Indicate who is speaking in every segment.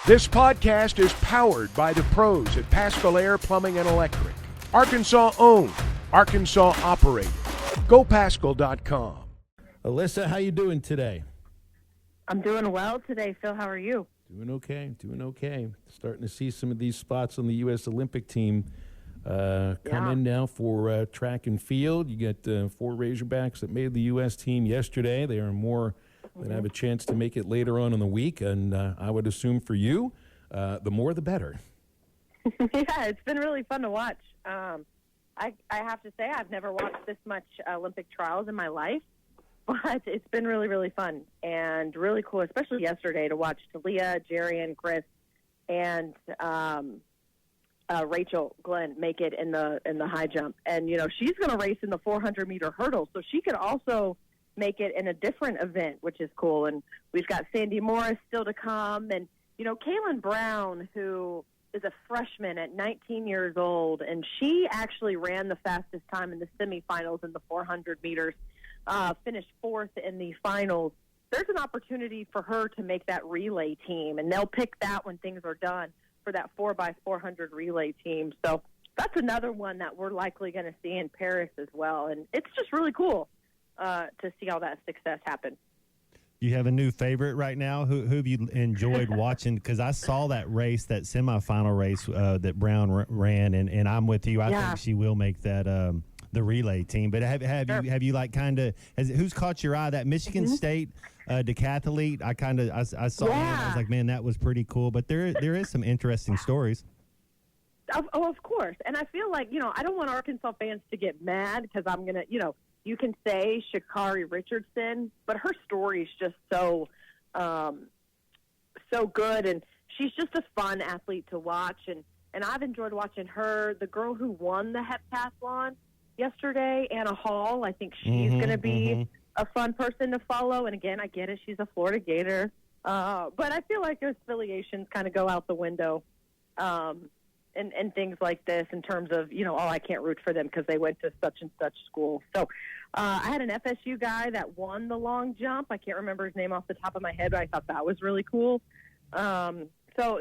Speaker 1: This podcast is powered by the pros at Paschal Air Plumbing and Electric. Arkansas owned, Arkansas operated. GoPaschal.com.
Speaker 2: Alyssa, how you doing today?
Speaker 3: I'm doing well today, Phil. How are you?
Speaker 2: Doing okay. Starting to see some of these spots on the U.S. Olympic team come in now for track and field. You got 4 Razorbacks that made the U.S. team yesterday. There are more that have a chance to make it later on in the week, and I would assume for you, the more the better.
Speaker 3: Yeah, it's been really fun to watch. I have to say I've never watched this much Olympic trials in my life, but it's been really, really fun and really cool, especially yesterday to watch Talia, Jerry, and Chris, and Rachel Glenn make it in the high jump. And, you know, she's going to race in the 400-meter hurdle, so she could also make it in a different event, which is cool. And we've got Sandy Morris still to come. And, you know, Kaylin Brown, who is a freshman at 19 years old, and she actually ran the fastest time in the semifinals in the 400 meters, finished 4th in the finals. There's an opportunity for her to make that relay team, and they'll pick that when things are done for that 4x400 relay team. So that's another one that we're likely going to see in Paris as well. And it's just really cool to see all that success happen.
Speaker 4: You have a new favorite right now? Who have you enjoyed watching? Because I saw that race, that semifinal race that Brown ran, and I'm with you. I think she will make that the relay team. But have you like kind of who's caught your eye? That Michigan State decathlete. I saw him. I was like, man, that was pretty cool. But there is some interesting stories.
Speaker 3: Of course. And I feel like, you know, I don't want Arkansas fans to get mad because I'm gonna, you know, you can say Sha'Carri Richardson, but her story is just so good, and she's just a fun athlete to watch, and I've enjoyed watching her. The girl who won the heptathlon yesterday, Anna Hall, I think she's going to be a fun person to follow, and again, I get it, she's a Florida Gator, but I feel like those affiliations kind of go out the window and things like this in terms of, you know, I can't root for them because they went to such and such school. So I had an FSU guy that won the long jump. I can't remember his name off the top of my head, but I thought that was really cool. So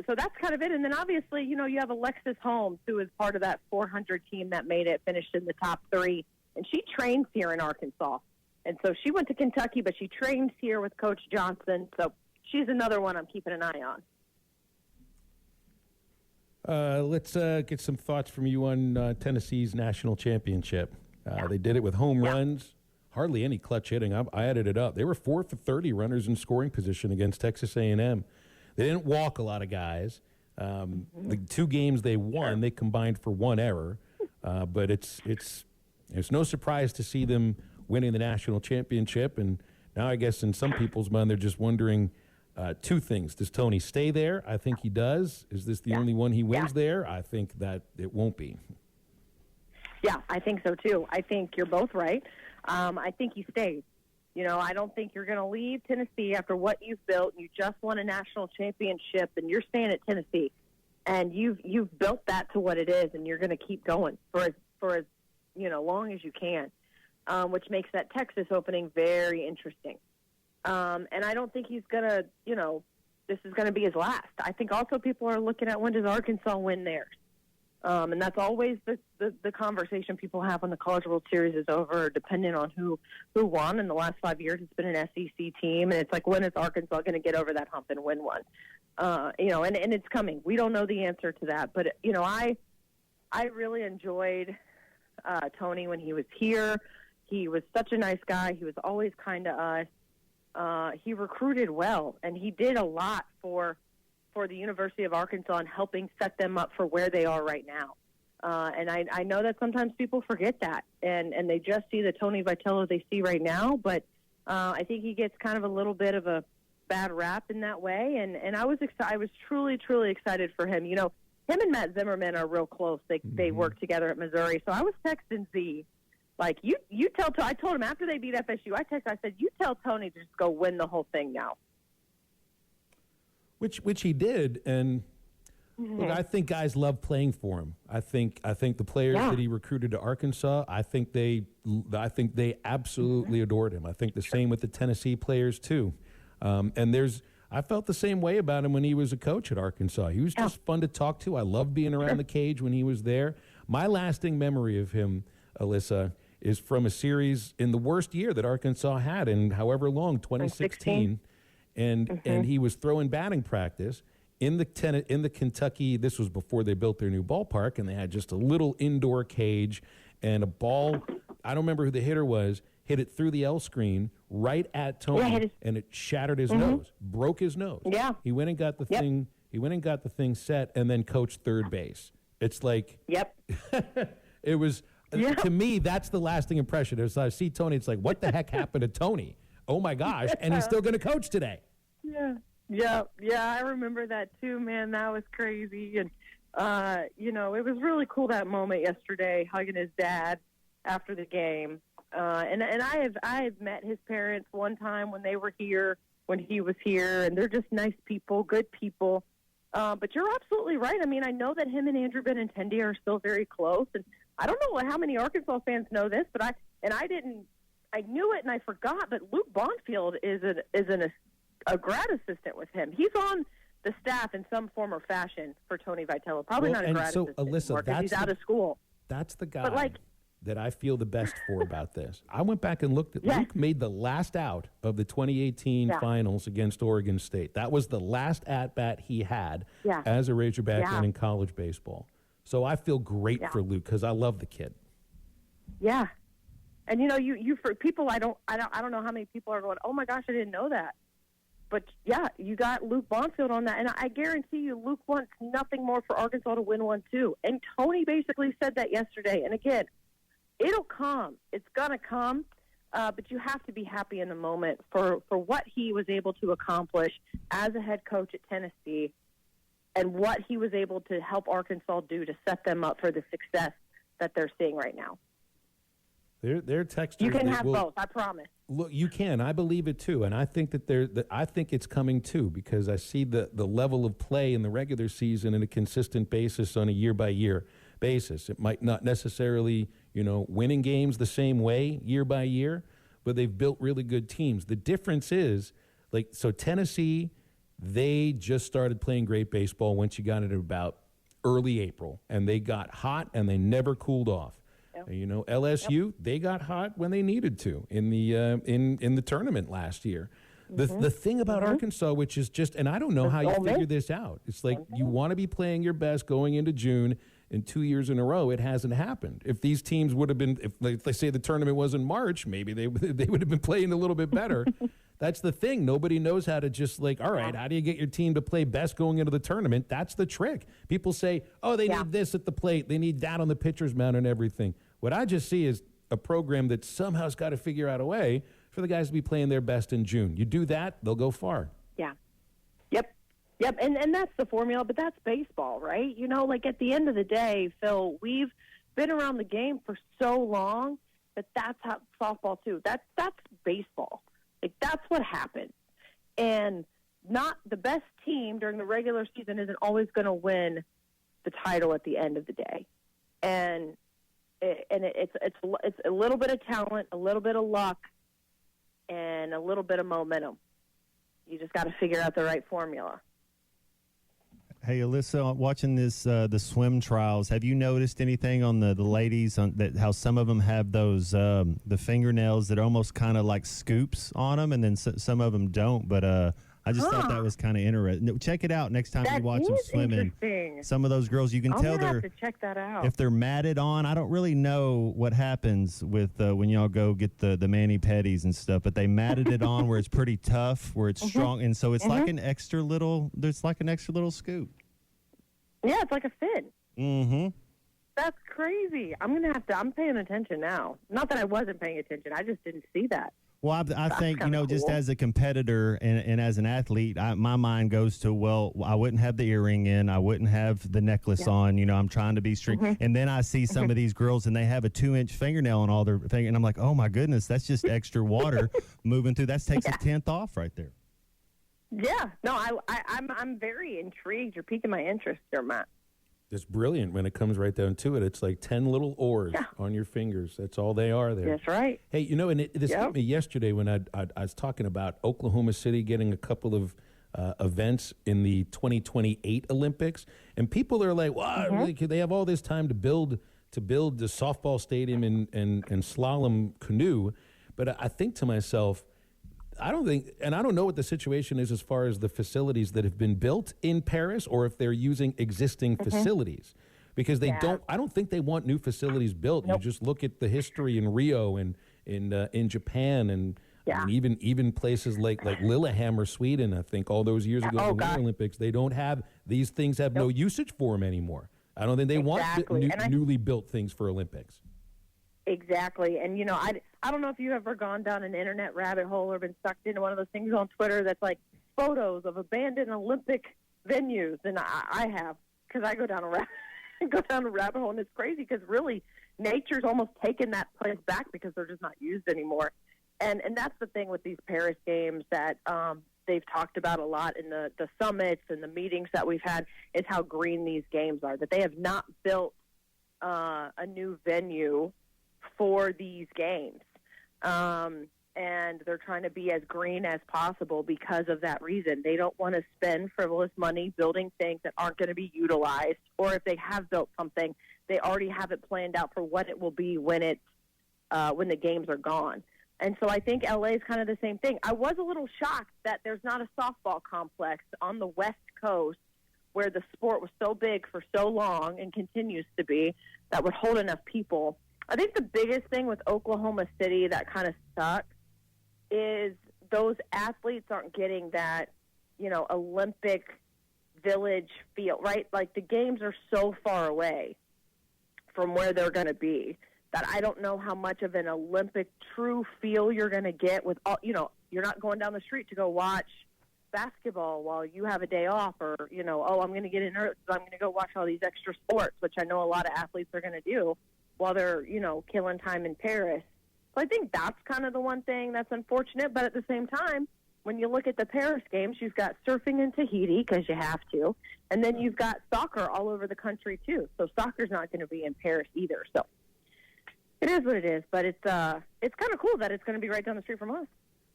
Speaker 3: that's kind of it. And then obviously, you know, you have Alexis Holmes, who is part of that 400 team that made it, finished in the top 3. And she trains here in Arkansas. And so she went to Kentucky, but she trains here with Coach Johnson. So she's another one I'm keeping an eye on.
Speaker 2: Let's get some thoughts from you on Tennessee's national championship. They did it with home runs, hardly any clutch hitting. I added it up. They were 4 for 30 runners in scoring position against Texas A&M. They didn't walk a lot of guys. The 2 games they won, they combined for 1 error. But it's no surprise to see them winning the national championship. And now I guess in some people's mind they're just wondering 2 things. Does Tony stay there? I think he does. Is this the only one he wins there? I think that it won't be.
Speaker 3: Yeah, I think so too. I think you're both right. I think he stays. You know, I don't think you're going to leave Tennessee after what you've built. You just won a national championship, and you're staying at Tennessee, and you've built that to what it is, and you're going to keep going for as you know, long as you can, which makes that Texas opening very interesting. And I don't think he's going to, you know, this is going to be his last. I think also people are looking at when does Arkansas win theirs. And that's always the conversation people have when the College World Series is over, depending on who won. In the last 5 years, it's been an SEC team, and it's like, when is Arkansas going to get over that hump and win one? You know, and it's coming. We don't know the answer to that. But, you know, I really enjoyed Tony when he was here. He was such a nice guy. He was always kind to us. He recruited well, and he did a lot for the University of Arkansas and helping set them up for where they are right now. And I know that sometimes people forget that, and they just see the Tony Vitello they see right now, but I think he gets kind of a little bit of a bad rap in that way, and I was truly, truly excited for him. You know, him and Matt Zimmerman are real close. They work together at Missouri, so I was texting Z, like, you tell Tony. I told him after they beat FSU, I said, you tell Tony to just go win the whole thing now.
Speaker 2: Which he did, and look, I think guys love playing for him. I think the players that he recruited to Arkansas, I think they absolutely adored him. I think the same with the Tennessee players too. And I felt the same way about him when he was a coach at Arkansas. He was just fun to talk to. I loved being around the cage when he was there. My lasting memory of him, Alyssa, is from a series in the worst year that Arkansas had in however long, 2016. And he was throwing batting practice in the Kentucky. This was before they built their new ballpark, and they had just a little indoor cage and a ball. I don't remember who the hitter was. Hit it through the L screen right at Tony, and it shattered his nose, broke his nose.
Speaker 3: Yeah,
Speaker 2: he went and got the thing. He went and got the thing set, and then coached third base. It's like, it was to me. That's the lasting impression. As I see Tony, it's like, what the heck happened to Tony? Oh my gosh! And he's still going to coach today.
Speaker 3: Yeah. I remember that too, man. That was crazy, and it was really cool that moment yesterday, hugging his dad after the game. And I have met his parents one time when they were here, when he was here, and they're just nice people, good people. But you're absolutely right. I mean, I know that him and Andrew Benintendi are still very close, and I don't know how many Arkansas fans know this, but I knew it and I forgot. But Luke Bonfield is a grad assistant with him. He's on the staff in some form or fashion for Tony Vitello. Probably not a grad assistant
Speaker 2: Alyssa,
Speaker 3: because he's out of school.
Speaker 2: That's the guy that I feel the best for about this. I went back and looked at Luke made the last out of the 2018 finals against Oregon State. That was the last at-bat he had as a Razorback and in college baseball. So I feel great for Luke because I love the kid.
Speaker 3: Yeah. And you for people I don't know how many people are going, "Oh my gosh, I didn't know that." But you got Luke Bonfield on that, and I guarantee you Luke wants nothing more for Arkansas to win one too. And Tony basically said that yesterday. And again, it'll come. It's going to come, but you have to be happy in the moment for what he was able to accomplish as a head coach at Tennessee and what he was able to help Arkansas do to set them up for the success that they're seeing right now.
Speaker 2: Their textures.
Speaker 3: You can have both, I promise.
Speaker 2: Look, you can. I believe it too, and I think I think it's coming too because I see the level of play in the regular season on a consistent basis on a year-by-year basis. It might not necessarily, winning games the same way year by year, but they've built really good teams. The difference is, Tennessee, they just started playing great baseball once you got into about early April, and they got hot and they never cooled off. LSU, they got hot when they needed to in the tournament last year. The thing about Arkansas, which is just, and I don't know how you figure this out. It's like you want to be playing your best going into June, and 2 years in a row, it hasn't happened. If these teams would have been, if they say the tournament was in March, maybe they would have been playing a little bit better. That's the thing. Nobody knows how to just all right, how do you get your team to play best going into the tournament? That's the trick. People say, oh, they need this at the plate. They need that on the pitcher's mound and everything. What I just see is a program that somehow's got to figure out a way for the guys to be playing their best in June. You do that, they'll go far. Yeah.
Speaker 3: Yep, and that's the formula, but that's baseball, right? At the end of the day, Phil, we've been around the game for so long that that's how softball too. That's baseball. That's what happens. And not the best team during the regular season isn't always going to win the title at the end of the day. And it's a little bit of talent, a little bit of luck, and a little bit of momentum. You just got to figure out the right formula.
Speaker 4: Hey, Alyssa, watching this the swim trials, have you noticed anything on the ladies on that? How some of them have those the fingernails that are almost kind of like scoops on them, and then some of them don't. But I just thought that was kind of interesting. Check it out next time you watch them swimming. Some of those girls, you can tell
Speaker 3: have to check that out.
Speaker 4: If they're matted on. I don't really know what happens with when y'all go get the mani-pedis and stuff, but they matted it on where it's pretty tough, where it's strong, and so it's like an extra little. There's like an extra little scoop.
Speaker 3: Yeah, it's like a fin.
Speaker 4: Mm-hmm.
Speaker 3: That's crazy. I'm paying attention now. Not that I wasn't paying attention. I just didn't see that.
Speaker 4: Well, I think, cool. Just as a competitor and as an athlete, my mind goes to, well, I wouldn't have the earring in. I wouldn't have the necklace on. I'm trying to be strict. And then I see some of these girls, and they have a 2-inch fingernail on all their thing. And I'm like, oh, my goodness, that's just extra water moving through. That takes a tenth off right there.
Speaker 3: Yeah. No, I'm very intrigued. You're piquing my interest there, Matt.
Speaker 2: It's brilliant when it comes right down to it. It's like 10 little oars on your fingers. That's all they are there.
Speaker 3: That's right.
Speaker 2: Hey, and this hit me yesterday when I was talking about Oklahoma City getting a couple of events in the 2028 Olympics, and people are like, "Wow, really, they have all this time to build the softball stadium and slalom canoe." But I think to myself, I don't know what the situation is as far as the facilities that have been built in Paris, or if they're using existing facilities, because I don't think they want new facilities built. Nope. You just look at the history in Rio and in Japan, and I mean, even places like Lillehammer, Sweden. I think all those years ago in the Winter Olympics, they don't have these things have no usage for them anymore. I don't think they want newly built things for Olympics.
Speaker 3: Exactly. And, I don't know if you've ever gone down an internet rabbit hole or been sucked into one of those things on Twitter that's like photos of abandoned Olympic venues. And I have, because I go down a rabbit hole, and it's crazy because really nature's almost taken that place back because they're just not used anymore. And that's the thing with these Paris games that they've talked about a lot in the summits and the meetings that we've had, is how green these games are, that they have not built a new venue for these games. And they're trying to be as green as possible because of that reason. They don't want to spend frivolous money building things that aren't going to be utilized, or if they have built something, they already have it planned out for what it will be when the games are gone. And so I think LA is kind of the same thing. I was a little shocked that there's not a softball complex on the West Coast where the sport was so big for so long and continues to be, that would hold enough people. I think the biggest thing with Oklahoma City that kind of sucks is those athletes aren't getting that, Olympic Village feel, right? Like the games are so far away from where they're going to be that I don't know how much of an Olympic true feel you're going to get with all, you're not going down the street to go watch basketball while you have a day off, or, I'm going to get in early, so I'm going to go watch all these extra sports, which I know a lot of athletes are going to do while they're, killing time in Paris. So I think that's kind of the one thing that's unfortunate. But at the same time, when you look at the Paris games, you've got surfing in Tahiti because you have to, and then you've got soccer all over the country too. So soccer's not going to be in Paris either. So it is what it is. But it's kind of cool that it's going to be right down the street from us.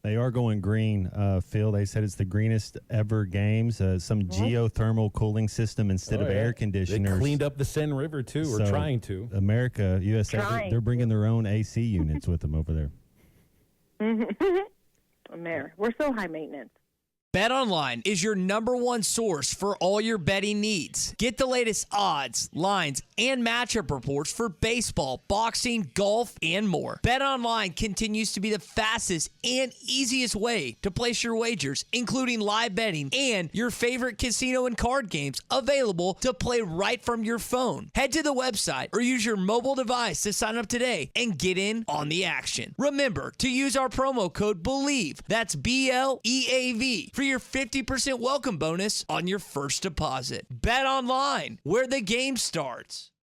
Speaker 4: They are going green, Phil. They said it's the greenest ever games. Some geothermal cooling system instead of air conditioners.
Speaker 2: They cleaned up the Seine River, too, or trying to.
Speaker 4: America, USA, they're bringing their own AC units with them over there.
Speaker 3: We're so high maintenance.
Speaker 5: BetOnline is your #1 source for all your betting needs. Get the latest odds, lines, and matchup reports for baseball, boxing, golf, and more. BetOnline continues to be the fastest and easiest way to place your wagers, including live betting and your favorite casino and card games available to play right from your phone. Head to the website or use your mobile device to sign up today and get in on the action. Remember to use our promo code BELIEVE, that's BLEAV, for your 50% welcome bonus on your first deposit. Bet online, where the game starts.